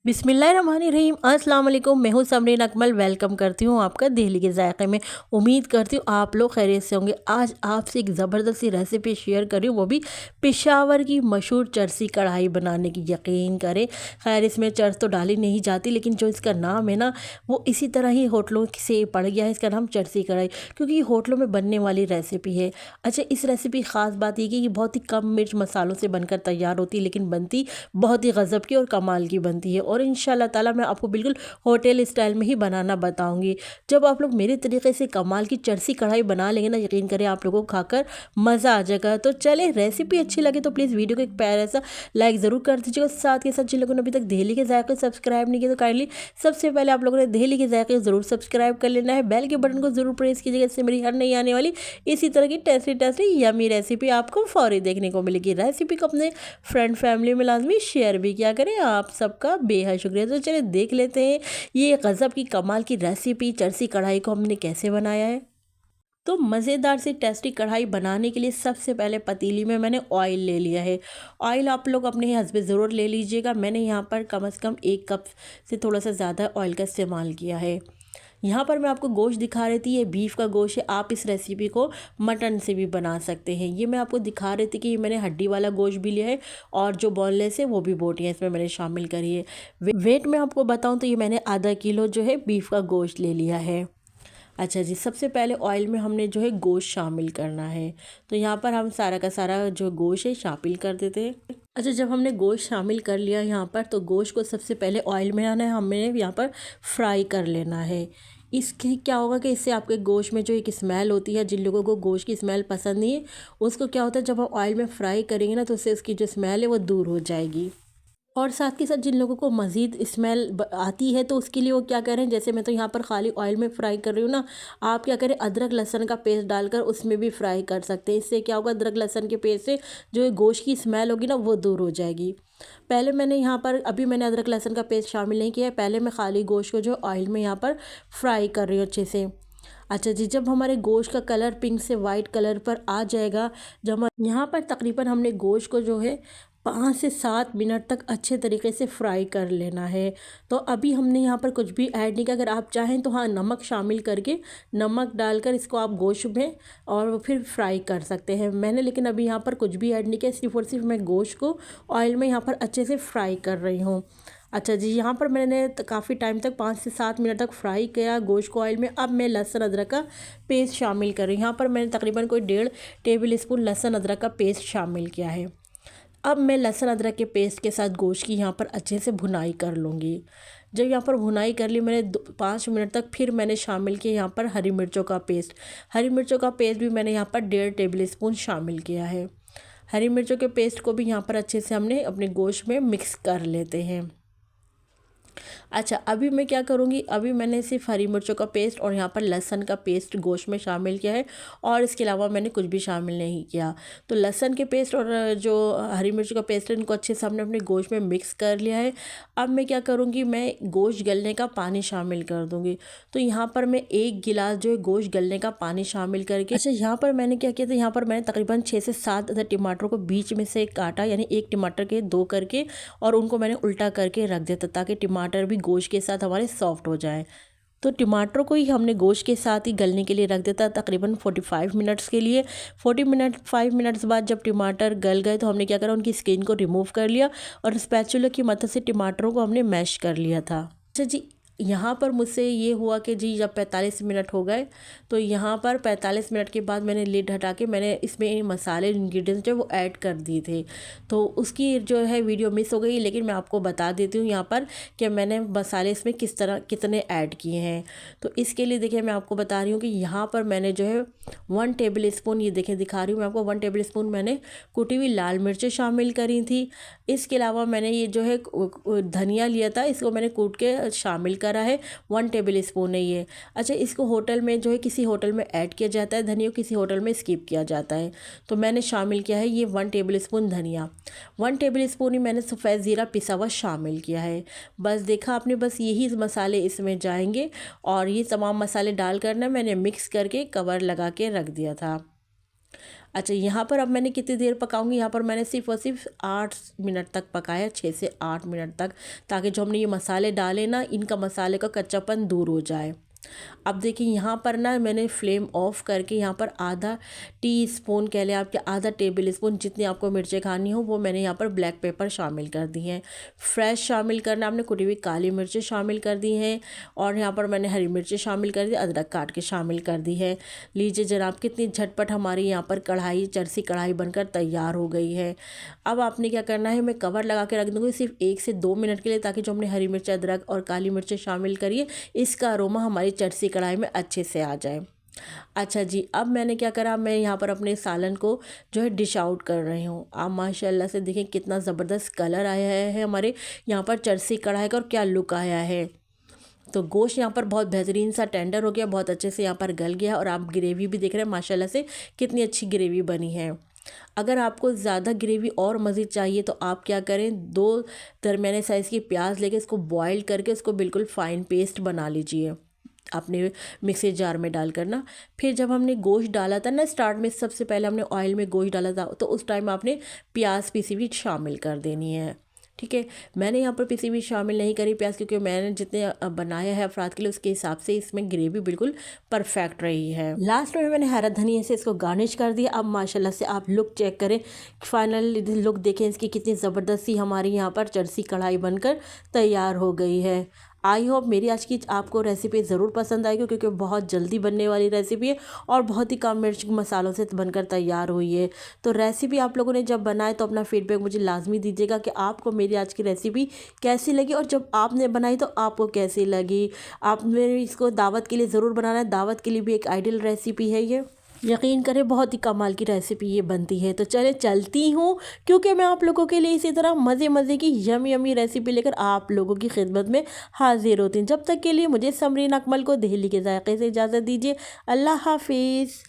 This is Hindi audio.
बिस्मिल्लाहिर्रहमानिर्रहीम। अस्सलाम वालेकुम। मैं हूँ समरीन अकमल। वेलकम करती हूँ आपका दिल्ली के जायके में। उम्मीद करती हूँ आप लोग खैरियत से होंगे। आज आपसे एक ज़बरदस्त सी रेसिपी शेयर कर रही हूँ, वो भी पेशावर की मशहूर चरसी कढ़ाई बनाने की। यकीन करें, खैर इसमें चरस तो डाली नहीं जाती, लेकिन जो इसका नाम है ना, वो इसी तरह ही होटलों से पड़ गया है। इसका नाम चरसी कढ़ाई, क्योंकि ये होटलों में बनने वाली रेसिपी है। अच्छा, इस रेसिपी की ख़ास बात ये कि ये बहुत ही कम मिर्च मसालों से बनकर तैयार होती है, लेकिन बनती बहुत ही गज़ब की और कमाल की बनती है। और इंशाल्लाह ताला मैं आपको बिल्कुल होटल स्टाइल में ही बनाना बताऊंगी। जब आप लोग मेरे तरीके से कमाल की चरसी कढ़ाई बना लेंगे ना, यकीन करें आप लोगों को खाकर मज़ा आ जाएगा। तो चले, रेसिपी अच्छी लगे तो प्लीज़ वीडियो को एक प्यारा सा लाइक ज़रूर कर दीजिएगा। साथ के साथ जिन लोगों ने अभी तक दहली के जायके सब्सक्राइब नहीं किया तो काइंडली सबसे पहले आप लोगों ने दहली के जायके ज़रूर सब्सक्राइब कर लेना है। बेल के बटन को ज़रूर प्रेस कीजिएगा, इससे मेरी हर नई आने वाली इसी तरह की टेस्टी टेस्टी यमी रेसिपी आपको फौरी देखने को मिलेगी। रेसिपी को अपने फ्रेंड फैमिली में लाजमी शेयर भी किया करें। आप सबका बेहद शुक्रिया। तो चलिए देख लेते हैं ये गज़ब की कमाल की रेसिपी चरसी कढ़ाई को हमने कैसे बनाया है। तो मज़ेदार सी टेस्टी कढ़ाई बनाने के लिए सबसे पहले पतीली में मैंने ऑयल ले लिया है। ऑयल आप लोग अपने हस्बे ज़रूर ले लीजिएगा। मैंने यहाँ पर कम से कम 1 कप से थोड़ा सा ज़्यादा ऑयल का इस्तेमाल किया है। यहाँ पर मैं आपको गोश्त दिखा रही थी, ये बीफ का गोश्त है। आप इस रेसिपी को मटन से भी बना सकते हैं। ये मैं आपको दिखा रही थी कि मैंने हड्डी वाला गोश्त भी लिया है, और जो बोनलेस है वो भी बोटियाँ इसमें मैंने शामिल करी है। वेट में आपको बताऊँ तो ये मैंने आधा किलो जो है बीफ का गोश्त ले लिया है। अच्छा जी, सबसे पहले ऑयल में हमने जो है गोश्त शामिल करना है। तो यहाँ पर हम सारा का सारा जो गोश्त है शामिल कर देते हैं। अच्छा, जब हमने गोश्त शामिल कर लिया यहाँ पर, तो गोश्त को सबसे पहले ऑयल में आना है, हमें यहाँ पर फ्राई कर लेना है। इसके क्या होगा कि इससे आपके गोश्त में जो एक स्मेल होती है, जिन लोगों को गोश्त की स्मेल पसंद नहीं है, उसको क्या होता है जब आप ऑयल में फ्राई करेंगे ना, तो उससे उसकी जो स्मेल है वो दूर हो जाएगी। और साथ के साथ जिन लोगों को मज़ीद स्मेल आती है, तो उसके लिए वो क्या करें, जैसे मैं तो यहाँ पर खाली ऑयल में फ्राई कर रही हूँ ना, आप क्या करें अदरक लहसुन का पेस्ट डालकर उसमें भी फ्राई कर सकते हैं। इससे क्या होगा, अदरक लहसुन के पेस्ट से जो गोश्त की स्मेल होगी ना, वो दूर हो जाएगी। पहले मैंने यहाँ पर अभी मैंने अदरक लहसुन का पेस्ट शामिल नहीं किया है। पहले मैं खाली गोश्त को जो ऑयल में यहाँ पर फ्राई कर रही हूँ अच्छे से। अच्छा जी, जब हमारे गोश्त का कलर पिंक से वाइट कलर पर आ जाएगा, जब हम यहाँ पर तकरीबन हमने गोश्त को जो है 5 से 7 मिनट तक अच्छे तरीके से फ्राई कर लेना है। तो अभी हमने यहाँ पर कुछ भी ऐड नहीं किया। अगर आप चाहें तो हाँ, नमक शामिल करके नमक डालकर इसको आप गोश्त में और फिर फ्राई कर सकते हैं। मैंने लेकिन अभी यहाँ पर कुछ भी ऐड नहीं किया, सिर्फ और सिर्फ मैं गोश्त को ऑयल में यहाँ पर अच्छे से फ्राई कर रही हूँ। अच्छा जी, यहाँ पर मैंने काफ़ी टाइम तक 5 से 7 मिनट तक फ्राई किया गोश्त को ऑयल में। अब मैं लहसुन अदरक का पेस्ट शामिल कर रही हूँ। यहाँ पर मैंने तकरीबन कोई 1.5 टेबल स्पून लहसुन अदरक का पेस्ट शामिल किया है। अब मैं लहसुन अदरक के पेस्ट के साथ गोश्त की यहाँ पर अच्छे से भुनाई कर लूँगी। जब यहाँ पर भुनाई कर ली मैंने 5 मिनट तक, फिर मैंने शामिल किया यहाँ पर हरी मिर्चों का पेस्ट। हरी मिर्चों का पेस्ट भी मैंने यहाँ पर 1.5 टेबल स्पून शामिल किया है। हरी मिर्चों के पेस्ट को भी यहाँ पर अच्छे से हमने अपने गोश्त में मिक्स कर लेते हैं। अच्छा, अभी मैं क्या करूँगी, अभी मैंने सिर्फ हरी मिर्चों का पेस्ट और यहाँ पर लहसुन का पेस्ट गोश्त में शामिल किया है, और इसके अलावा मैंने कुछ भी शामिल नहीं किया। तो लहसुन के पेस्ट और जो हरी मिर्च का पेस्ट है, इनको अच्छे से हमने अपने गोश्त में मिक्स कर लिया है। अब मैं क्या करूँगी, मैं गोश्त गलने का पानी शामिल कर दूँगी। तो यहाँ पर मैं 1 गिलास जो है गोश्त गलने का पानी शामिल करके, अच्छा यहाँ पर मैंने क्या किया था, यहाँ पर मैंने तकरीबन 6 से 7 टमाटर को बीच में से काटा, यानी एक टमाटर के 2 करके, और उनको मैंने उल्टा करके रख दिया था, ताकि टमाटर भी गोश्त के साथ हमारे सॉफ्ट हो जाए। तो टमाटरों को ही हमने गोश्त के साथ ही गलने के लिए रख देता तकरीबन 45 मिनट्स के लिए। 5 मिनट्स बाद जब टमाटर गल गए, तो हमने क्या करा, उनकी स्किन को रिमूव कर लिया और स्पैचुला की मदद से टमाटरों को हमने मैश कर लिया था। अच्छा जी, यहाँ पर मुझसे ये हुआ कि जी जब 45 मिनट हो गए, तो यहाँ पर 45 मिनट के बाद मैंने लिड हटा के मैंने इसमें मसाले इंग्रेडिएंट्स जो वो ऐड कर दिए थे। तो उसकी जो है वीडियो मिस हो गई, लेकिन मैं आपको बता देती हूँ यहाँ पर कि मैंने मसाले इसमें किस तरह कितने ऐड किए हैं। तो इसके लिए देखिए मैं आपको बता रही हूँ कि यहाँ पर मैंने जो है 1 टेबल स्पून, ये देखिए दिखा रही हूँ मैं आपको, 1 टेबल स्पून मैंने कुटी हुई लाल मिर्चें शामिल करी थी। इसके अलावा मैंने ये जो है धनिया लिया था, इसको मैंने कूट के शामिल करा है। 1 टेबल स्पून है ये। अच्छा, इसको होटल में जो है किसी होटल में ऐड किया जाता है धनिया, किसी होटल में स्किप किया जाता है। तो मैंने शामिल किया है ये 1 टेबल स्पून धनिया। 1 टेबल स्पून ही मैंने सफ़ेद ज़ीरा पिसा हुआ शामिल किया है। बस देखा आपने, बस यही मसाले इसमें जाएंगे, और ये तमाम मसाले डाल कर ना मैंने मिक्स करके कवर लगा के रख दिया था। अच्छा, यहाँ पर अब मैंने कितनी देर पकाऊंगी, यहाँ पर मैंने सिर्फ और सिर्फ 8 मिनट तक पकाया, 6 से 8 मिनट तक, ताकि जो हमने ये मसाले डाले ना, इनका मसाले का कच्चापन दूर हो जाए। अब देखिए यहाँ पर ना मैंने फ्लेम ऑफ करके यहाँ पर आधा टीस्पून कह लें आपके, आधा टेबल स्पून जितनी आपको मिर्चें खानी हो वो मैंने यहाँ पर ब्लैक पेपर शामिल कर दी हैं। फ्रेश शामिल करना आपने, कुटी हुई काली मिर्चें शामिल कर दी हैं, और यहाँ पर मैंने हरी मिर्चें शामिल कर दी, अदरक काट के शामिल कर दी है। लीजिए जनाब, कितनी झटपट हमारी यहाँ पर कढ़ाई, चरसी कढ़ाई बनकर तैयार हो गई है। अब आपने क्या करना है, मैं कवर लगा के रख दूँगी सिर्फ 1 से 2 मिनट के लिए, ताकि जो हमने हरी मिर्च, अदरक और काली मिर्चें शामिल करी है, इसका अरोमा हमारी चरसी कढ़ाई में अच्छे से आ जाए। अच्छा जी, अब मैंने क्या करा, मैं यहाँ पर अपने सालन को जो है डिश आउट कर रही हूँ। आप माशाल्लाह से देखें कितना ज़बरदस्त कलर आया है हमारे यहाँ पर चरसी कढ़ाई का, और क्या लुक आया है। तो गोश्त यहाँ पर बहुत बेहतरीन सा टेंडर हो गया, बहुत अच्छे से यहाँ पर गल गया, और आप ग्रेवी भी देख रहे हैं माशाल्लाह से कितनी अच्छी ग्रेवी बनी है। अगर आपको ज़्यादा ग्रेवी और मज़ीद चाहिए तो आप क्या करें, 2 दरमियाने साइज़ की प्याज लेके इसको बॉईल करके उसको बिल्कुल फ़ाइन पेस्ट बना लीजिए अपने मिक्सी जार में डाल कर ना। फिर जब हमने गोश्त डाला था ना, स्टार्ट में सबसे पहले हमने ऑयल में गोश्त डाला था, तो उस टाइम आपने प्याज पीसी हुई शामिल कर देनी है। ठीक है, मैंने यहाँ पर पीसी हुई शामिल नहीं करी प्याज, क्योंकि मैंने जितने बनाया है अफराद के लिए उसके हिसाब से इसमें ग्रेवी बिल्कुल परफेक्ट रही है। लास्ट में मैंने हरा धनिया से इसको गार्निश कर दिया। अब माशाल्लाह से आप लुक चेक करें, फाइनल लुक देखें इसकी, कितनी ज़बरदस्त सी हमारी यहाँ पर चरसी कढ़ाई बनकर तैयार हो गई है। आई होप मेरी आज की आपको रेसिपी ज़रूर पसंद आएगी, क्योंकि बहुत जल्दी बनने वाली रेसिपी है और बहुत ही कम मिर्च मसालों से बनकर तैयार हुई है। तो रेसिपी आप लोगों ने जब बनाए तो अपना फीडबैक मुझे लाजमी दीजिएगा कि आपको मेरी आज की रेसिपी कैसी लगी, और जब आपने बनाई तो आपको कैसी लगी। आप मेरे इसको दावत के लिए ज़रूर बनाना है, दावत के लिए भी एक आइडियल रेसिपी है ये, यकीन करें बहुत ही कमाल की रेसिपी ये बनती है। तो चले चलती हूँ, क्योंकि मैं आप लोगों के लिए इसी तरह मज़े मज़े की यमी यमी रेसिपी लेकर आप लोगों की खिदमत में हाजिर होती हूँ। जब तक के लिए मुझे समरीन अकमल को दिल्ली के जायके से इजाज़त दीजिए। अल्लाह हाफिज़।